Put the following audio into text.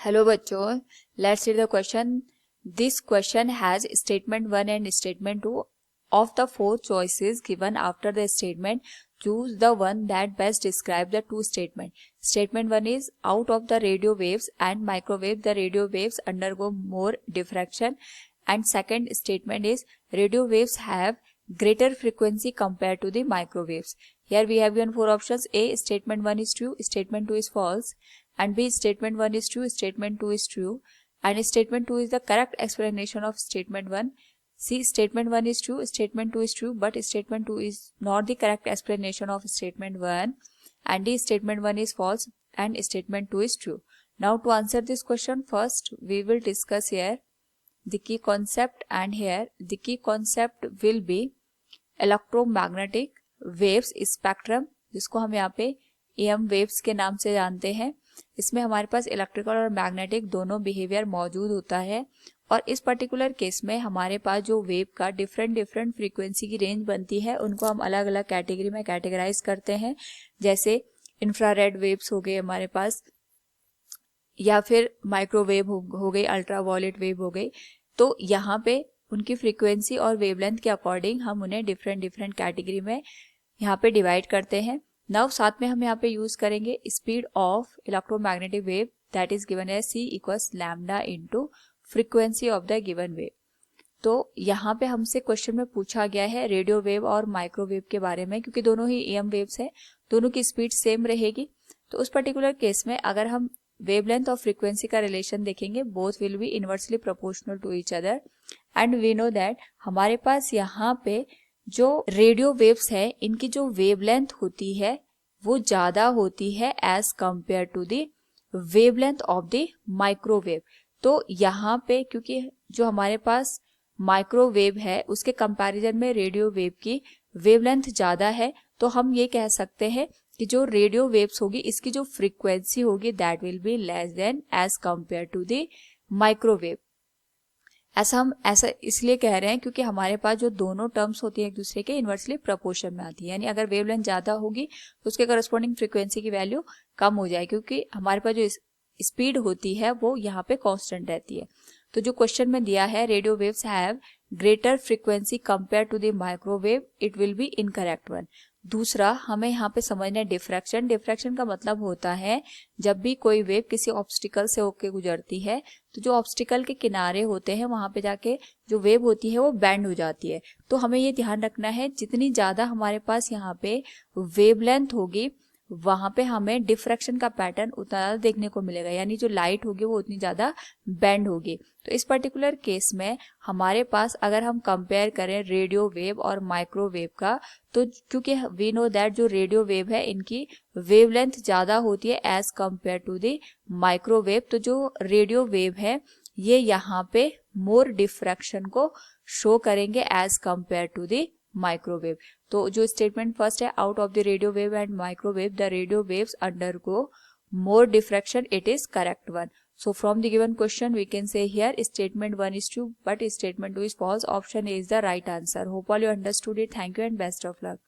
Hello बच्चों, let's read the question. This question has statement 1 and statement 2. Of the four choices given after the statement, choose the one that best describes the two statements. Statement 1 is out of the radio waves and microwave, the radio waves undergo more diffraction. And second statement is radio waves have greater frequency compared to the microwaves. Here we have given four options. A, statement 1 is true, statement 2 is false. And B, statement 1 is true, statement 2 is true. And statement 2 is the correct explanation of statement 1. C, statement 1 is true, statement 2 is true, but statement 2 is not the correct explanation of statement 1. And D, statement 1 is false and statement 2 is true. Now to answer this question, first we will discuss here the key concept, and here the key concept will be electromagnetic waves spectrum, जिसको हम यहाँ पे EM waves के नाम से जानते हैं. इसमें हमारे पास इलेक्ट्रिकल और मैग्नेटिक दोनों बिहेवियर मौजूद होता है, और इस पर्टिकुलर केस में हमारे पास जो वेव का डिफरेंट फ्रीक्वेंसी की रेंज बनती है उनको हम अलग अलग कैटेगरी में कैटेगराइज करते हैं. जैसे इंफ्रारेड वेव्स हो गए हमारे पास, या फिर माइक्रोवेव हो गई, अल्ट्रावायलेट वेव हो गई. तो यहाँ पे उनकी फ्रीक्वेंसी और वेवलेंथ के अकॉर्डिंग हम उन्हें डिफरेंट कैटेगरी में यहाँ पे डिवाइड करते हैं. नाउ साथ में हम यहाँ पे यूज करेंगे speed of electromagnetic wave, that is given as c equals lambda into frequency of the given wave. तो यहाँ पे हमसे क्वेश्चन में पूछा गया है रेडियो वेव और माइक्रोवेव के बारे में, क्योंकि दोनों ही EM वेव्स हैं, दोनों की स्पीड सेम रहेगी. तो उस पर्टिकुलर केस में अगर हम वेवलेंथ और फ्रीक्वेंसी का रिलेशन देखेंगे, both will be inversely proportional to each other. And we know that हमारे पास यहाँ पे जो रेडियो वेव्स है इनकी जो वेवलेंथ होती है वो ज्यादा होती है as compare to the wavelength of the microwave. तो यहाँ पे क्योंकि जो हमारे पास माइक्रोवेव है उसके कंपैरिजन में रेडियो वेव की वेवलेंथ ज्यादा है, तो हम ये कह सकते हैं कि जो रेडियो वेव्स होगी इसकी जो फ्रीक्वेंसी होगी that will be less than as compare to the microwave. ऐसा इसलिए कह रहे हैं क्योंकि हमारे पास जो दोनों टर्म्स होती है एक दूसरे के इनवर्सली प्रोपोर्शन में आती है. यानी अगर वेवलेंथ ज्यादा होगी तो उसके करस्पॉन्डिंग फ्रीक्वेंसी की वैल्यू कम हो जाए, क्योंकि हमारे पास जो स्पीड होती है वो यहाँ पे कांस्टेंट रहती है. तो जो क्वेश्चन में दिया है radio waves have greater frequency compare to the microwave, it will be incorrect one. दूसरा हमें यहाँ पे समझना है डिफ्रैक्शन. डिफ्रैक्शन का मतलब होता है जब भी कोई वेव किसी ऑब्स्टिकल से होकर गुजरती है तो जो ऑब्स्टिकल के किनारे होते हैं वहां पे जाके जो वेव होती है वो बैंड हो जाती है. तो हमें ये ध्यान रखना है जितनी ज्यादा हमारे पास यहाँ पे वेवलेंथ होगी वहां पे हमें डिफ्रैक्शन का पैटर्न उतना ज्यादा देखने को मिलेगा, यानी जो लाइट होगी वो उतनी ज्यादा बेंड होगी. तो इस पर्टिकुलर केस में हमारे पास अगर हम कंपेयर करें रेडियो वेव और माइक्रोवेव का, तो क्योंकि वी नो दैट जो रेडियो वेव है इनकी वेवलेंथ ज्यादा होती है as compare to the microwave, तो जो रेडियो वेव है ये यहाँ पे मोर डिफ्रैक्शन को शो करेंगे as compare to the microwave. तो जो स्टेटमेंट फर्स्ट है out of the radio wave and microwave the radio waves undergo more diffraction, it is correct one. So from the given question we can say here statement 1 is true but statement 2 is false. Option A is the right answer. Hope all you understood it. Thank you and best of luck.